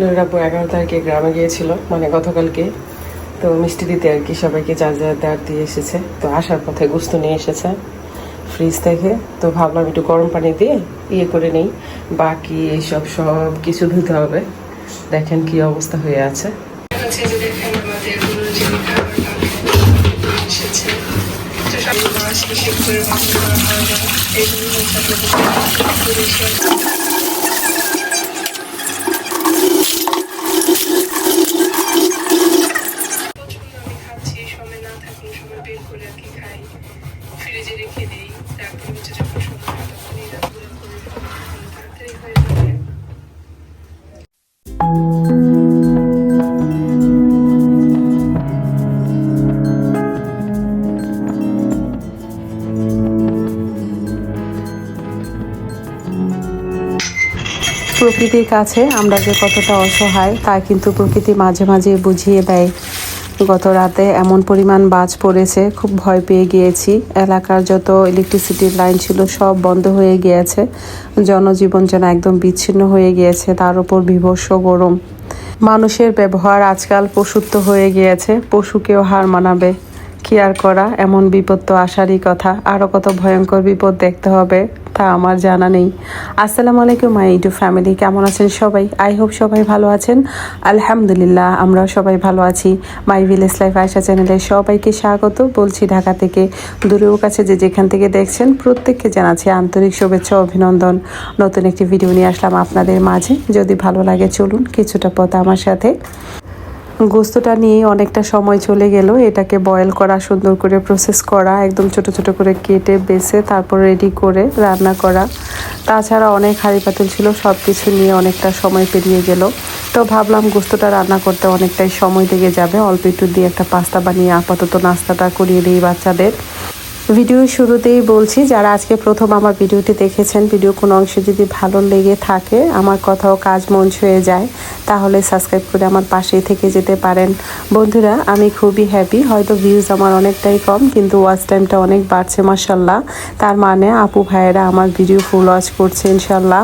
নুরাব্বু 11 তারিখে গ্রামে গিয়েছিল, মানে গতকালকে। তো মিষ্টি দিতে আর কি সবাইকে যা যা দেওয়ার দিয়ে এসেছে। তো আসার পথে গোস্ত নিয়ে এসেছে ফ্রিজ থেকে। তো ভাবলাম একটু গরম পানি দিয়ে করে নেই, বাকি এইসব সব কিছু ধুতে হবে। দেখেন কি অবস্থা হয়ে আছে। ফ্রিজে রেখে দিই, তারপর হচ্ছে যখন সময় হয় তখন এরা পুরো করে তাড়াতাড়ি হয়ে যাবে। প্রকৃতির কাছে আমরা যে কতটা অসহায় তা কিন্তু প্রকৃতি মাঝে মাঝে বুঝিয়ে দেয়। গত রাতে এমন পরিমাণ বাজ পড়েছে, খুব ভয় পেয়ে গিয়েছি। এলাকার যত ইলেকট্রিসিটির লাইন ছিল সব বন্ধ হয়ে গিয়েছে, জনজীবন যেন একদম বিচ্ছিন্ন হয়ে গিয়েছে। তার উপর বীভৎস গরম। মানুষের ব্যবহার আজকাল পশুত্ব হয়ে গিয়েছে, পশুকেও হার মানাবে। কি আর করা, এমন বিপদ তো আসারই কথা। আরও কত ভয়ঙ্কর বিপদ দেখতে হবে তা আমার জানা নেই। আসসালামু আলাইকুম মাই ইউটিউব ফ্যামিলি, কেমন আছেন সবাই? আই হোপ সবাই ভালো আছেন। আলহামদুলিল্লাহ, আমরাও সবাই ভালো আছি। মাই ভিলেজ লাইফ আয়শা চ্যানেলে সবাইকে স্বাগত বলছি ঢাকা থেকে। দূরেও কাছে যে যেখান থেকে দেখছেন প্রত্যেককে জানাচ্ছি আন্তরিক শুভেচ্ছা অভিনন্দন। নতুন একটি ভিডিও নিয়ে আসলাম আপনাদের মাঝে। যদি ভালো লাগে চলুন কিছুটা পথ আমার সাথে। গোস্তটা নিয়ে অনেকটা সময় চলে গেল। এটাকে বয়েল করা, সুন্দর করে প্রসেস করা, একদম ছোট ছোট করে কেটে বেছে তারপর রেডি করে রান্না করা। তাছাড়া অনেক হাঁড়ি পাতিল ছিল, সব কিছু নিয়ে অনেকটা সময় পেরিয়ে গেল। তো ভাবলাম গোস্তটা রান্না করতে অনেকটাই সময় লেগে যাবে, অল্প একটু দিয়ে একটা পাস্তা বানিয়ে আপাতত নাস্তাটা করিয়ে দিই বাচ্চাদের। ভিডিওর শুরুতেই বলছি, যারা আজকে প্রথম আমার ভিডিওটি দেখেছেন, ভিডিও কোনো অংশে যদি ভালো লেগে থাকে, আমার কথাও কাজ মন ছুঁয়ে যায়, তাহলে সাবস্ক্রাইব করে আমার পাশেই থেকে যেতে পারেন। বন্ধুরা, আমি খুবই হ্যাপি। হয়তো ভিউজ আমার অনেকটাই কম, কিন্তু ওয়াচ টাইমটা অনেক বাড়ছে মাশাল্লাহ। তার মানে আপু ভাইয়েরা আমার ভিডিও ফুল ওয়াচ করছে ইনশাল্লাহ।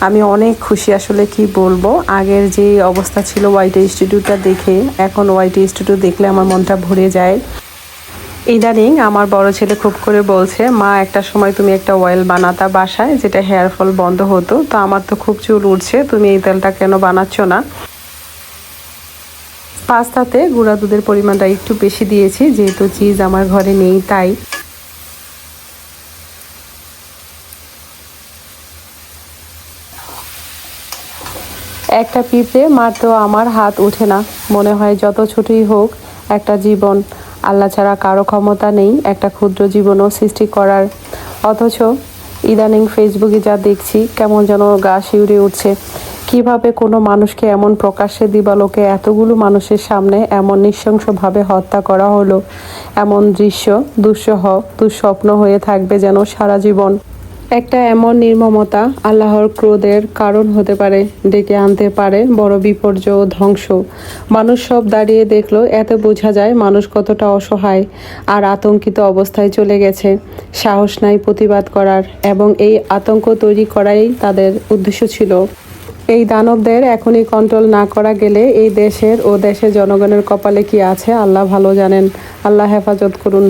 আমি অনেক খুশি, আসলে কি বলবো। আগের যে অবস্থা ছিল ওয়াইটি স্টুডিওটা দেখে, এখন ওয়াইটি স্টুডিও দেখলে আমার মনটা ভরে যায়। ইদানিং আমার বড় ছেলে খুব করে বলছে, মা একটা সময় তুমি একটা অয়েল বানাতা বাসায়, যেটা হেয়ার ফল বন্ধ হতো। তো আমার তো খুব চুল উঠছে, তুমি এই তেলটা কেন বানাচ্ছ না? পাস্তাতে গুঁড়া দুধের পরিমাণটা একটু বেশি দিয়েছি, যেহেতু চিজ আমার ঘরে নেই তাই। একটা পিঁপড়ে মারতেও আমার হাত ওঠে না। মনে হয় যত ছোটই হোক, একটা জীবন, আল্লাহ ছাড়া কারো ক্ষমতা নেই একটা ক্ষুদ্র জীবনও সৃষ্টি করার। অথচ ইদানিং ফেসবুকে যা দেখছি, কেমন যেন গা শিউরে উঠছে। কিভাবে কোনো মানুষকে এমন প্রকাশ্যে দিবালোকে এতগুলো মানুষের সামনে এমন নৃশংসভাবে হত্যা করা হলো? এমন দৃশ্য দুঃসহ দুঃস্বপ্ন হয়ে থাকবে যেন সারা জীবন। একটা এমন নির্মমতা আল্লাহর ক্রোধের কারণ হতে পারে, ডেকে আনতে পারে বড় বিপর্যয় ও ধ্বংস। মানুষ সব দাঁড়িয়ে দেখলো, এতে বোঝা যায় মানুষ কতটা অসহায় আর আতঙ্কিত অবস্থায় চলে গেছে। সাহস নাই প্রতিবাদ করার, এবং এই আতঙ্ক তৈরি করাই তাদের উদ্দেশ্য ছিল। এই দানবদের এখনই কন্ট্রোল না করা গেলে এই দেশের ও দেশের জনগণের কপালে কি আছে আল্লাহ ভালো জানেন। আল্লাহ হেফাজত করুন।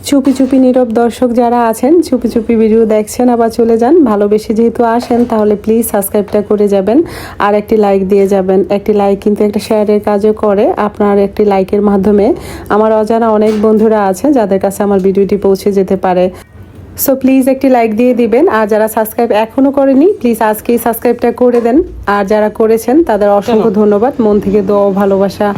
চুপি চুপি নীরব দর্শক যারা আছেন, চুপি চুপি ভিডিও দেখছেন আবার চলে যান, ভালোবেসে যেহেতু আসেন তাহলে প্লিজ সাবস্ক্রাইবটা করে যাবেন আর একটি লাইক দিয়ে যাবেন। একটি লাইক কিন্তু একটা শেয়ারের কাজও করে। আপনার একটি লাইকের মাধ্যমে আমার অজানা অনেক বন্ধুরা আছে যাদের কাছে আমার ভিডিওটি পৌঁছে যেতে পারে। সো প্লিজ একটি লাইক দিয়ে দিবেন। আর যারা সাবস্ক্রাইব এখনও করেনি, প্লিজ আজকেই সাবস্ক্রাইবটা করে দেন। আর যারা করেছেন তাদের অসংখ্য ধন্যবাদ, মন থেকে দোয়া ও ভালোবাসা।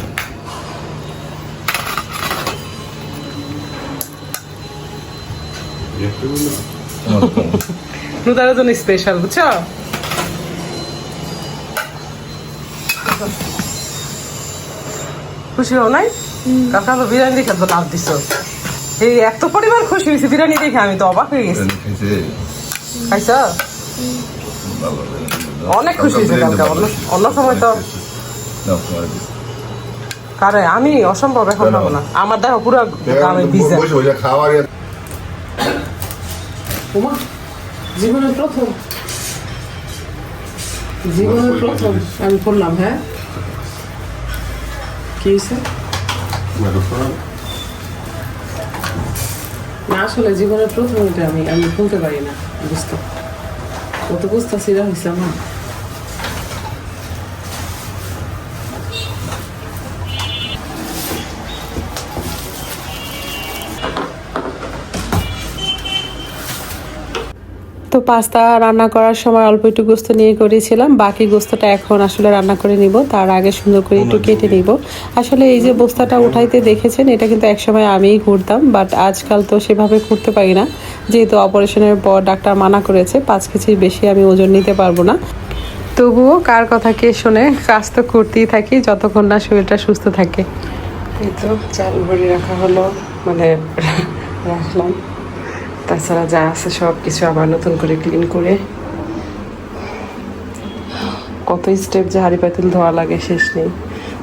নুদার জন্য স্পেশাল, বুঝছো? খুশি হও নাই? কাকা তো বিরিয়ানি দেখে তো লাভ দিছ। এই এত পরিমাণ খুশি হয়েছে বিরিয়ানি দেখে, আমি তো অবাক হয়ে গেছি। খাইছ? অনেক খুশি হয়েছে কালকে। অন্য সময় তো কারে আমি অসম্ভব এখন পাবো না। আমার দেখো পুরো গ্রামে ভিজে। জীবনের প্রথম আমি পড়লাম। হ্যাঁ, কি হয়েছে? না আসলে জীবনের প্রথম এটা আমি বলতে পারি না, বুঝতে কত বুঝতেছি হয়েছে আমার। তো পাস্তা রান্না করার সময় অল্প একটু গোস্ত নিয়ে করেছিলাম, বাকি গোস্তটা এখন আসলে রান্না করে নিব। তার আগে সুন্দর করে একটু কেটে নিব। আসলে এই যে বস্তাটা উঠাইতে দেখেছেন, এটা কিন্তু একসময় আমিই ঘুরতাম, বাট আজকাল তো সেভাবে করতে পারি না, যেহেতু অপারেশনের পর ডাক্তার মানা করেছে 5 কেজির বেশি আমি ওজন নিতে পারবো না। তবুও কার কথা কে শোনে, কাজ তো করতেই থাকি যতক্ষণ না শরীরটা সুস্থ থাকে। এই তো চাল ভরে রাখা হলো, মানে রাখলাম। তাছাড়া যা আছে সব কিছু আবার নতুন করে ক্লিন করে, কত স্টেপ যে হাঁড়ি পাতিল ধোয়া লাগে শেষ নেই।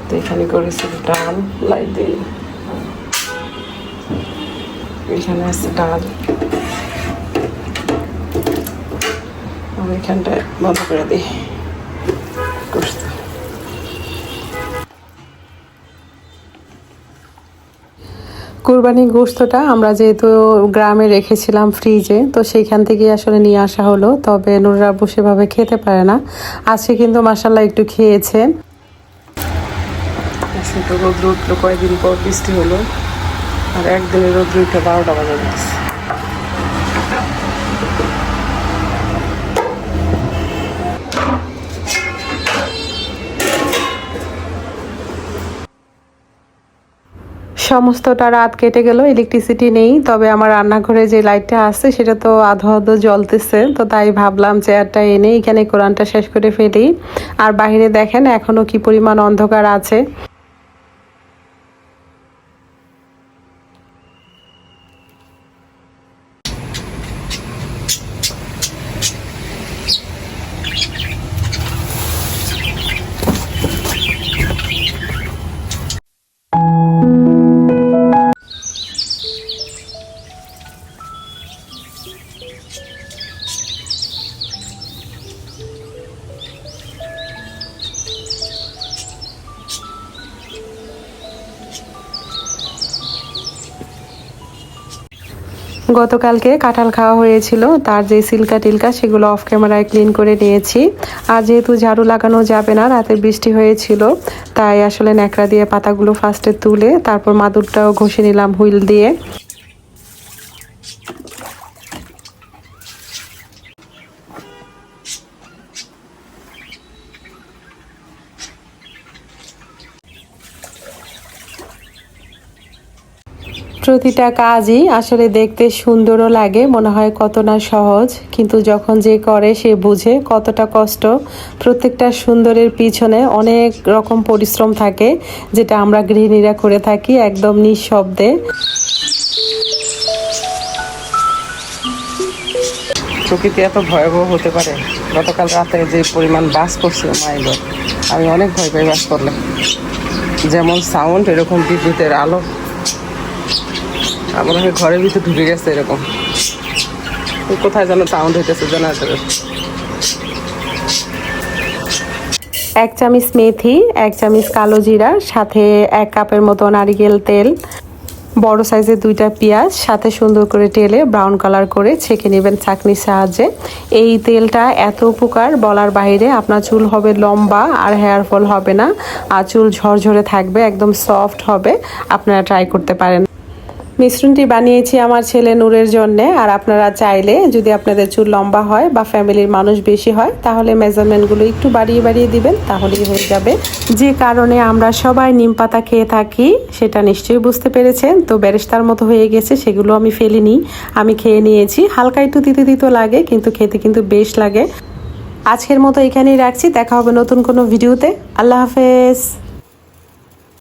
তো এখানে করেছি ডাল, লাইট দিই, এখানে আছে ডাল, আর এখানটায় বন্ধ করে দিই গোস্ত। কুরবানির গোশতটা আমরা যেহেতু গ্রামে রেখেছিলাম ফ্রিজে, তো সেইখান থেকে আসলে নিয়ে আসা হলো। তবে নুরুল আব্বু সেভাবে খেতে পারে না, আজকে কিন্তু মাশাআল্লাহ একটু খেয়েছে। আজকে তো রোদ্র উঠলো, কয়েকদিন পর বৃষ্টি হলো, আর একদিনের রোদ্র উঠে 12টা বাজে গেছে। সমস্তটা রাত কেটে গেল, ইলেকট্রিসিটি নেই। তবে আমার রান্নাঘরে যে লাইটটা আছে সেটা তো আধো আধো জ্বলতেছে, তো তাই ভাবলাম চেয়ারটা এনে এখানে কোরআনটা শেষ করে ফেলি। আর বাইরে দেখেন এখনো কি পরিমাণ অন্ধকার আছে। গতকালকে কাঁঠাল খাওয়া হয়েছিল, তার যে সিল্কা টিলকা সেগুলো অফ ক্যামেরায় ক্লিন করে নিয়েছি। আর যেহেতু ঝাড়ু লাগানো যাবে না, রাতে বৃষ্টি হয়েছিল, তাই আসলে ন্যাকড়া দিয়ে পাতাগুলো ফার্স্টে তুলে তারপর মাদুরটাও ঘষে নিলাম হুইল দিয়ে। প্রতিটা কাজই আসলে দেখতে সুন্দরও লাগে, মনে হয় কত না সহজ, কিন্তু যখন যে করে সে বুঝে কতটা কষ্ট। প্রত্যেকটা সুন্দরের পিছনে অনেক রকম পরিশ্রম থাকে, যেটা আমরা গৃহিণীরা করে থাকি একদম নিঃশব্দে। প্রকৃতি এত ভয়াবহ হতে পারে। গতকাল রাতে যে পরিমাণ বাস করছিল, মাই গড, আমি অনেক ভয় পাই বাস করলে। যেমন সাউন্ড, এরকম বিদ্যুতের আলো, আমার ঘরের ভিতরে ঢুকে গেছে এরকম। কোথায় যেন সাউন্ড হইতেছে জেনারেটরের। 1 চামচ মেথি, 1 চামচ কালো জিরা, সাথে 1 কাপের মতো নারিকেল তেল, বড় সাইজের 2টা পেঁয়াজ, সাথে সুন্দর করে তেলে ব্রাউন কালার করে ছেঁকে নেবেন ছাঁকনির সাহায্যে। এই তেলটা এত উপকার বলার বাইরে। আপনার চুল হবে লম্বা আর হেয়ার ফল হবে না, আর চুল ঝরঝরে থাকবে, একদম সফট হবে। আপনারা ট্রাই করতে পারেন। মিশ্রণটি বানিয়েছি আমার ছেলে নূরের জন্যে। আর আপনারা চাইলে যদি আপনাদের চুল লম্বা হয় বা ফ্যামিলির মানুষ বেশি হয়, তাহলে মেজারমেন্টগুলো একটু বাড়িয়ে বাড়িয়ে দিবেন, তাহলেই হয়ে যাবে। যে কারণে আমরা সবাই নিম পাতা খেয়ে থাকি সেটা নিশ্চয়ই বুঝতে পেরেছেন। তো বেরেস্তার মতো হয়ে গেছে, সেগুলো আমি ফেলিনি, আমি খেয়ে নিয়েছি। হালকা একটু তিতো তিতো লাগে, কিন্তু খেতে কিন্তু বেশ লাগে। আজকের মতো এখানেই রাখছি, দেখা হবে নতুন কোনো ভিডিওতে। আল্লাহ হাফেজ।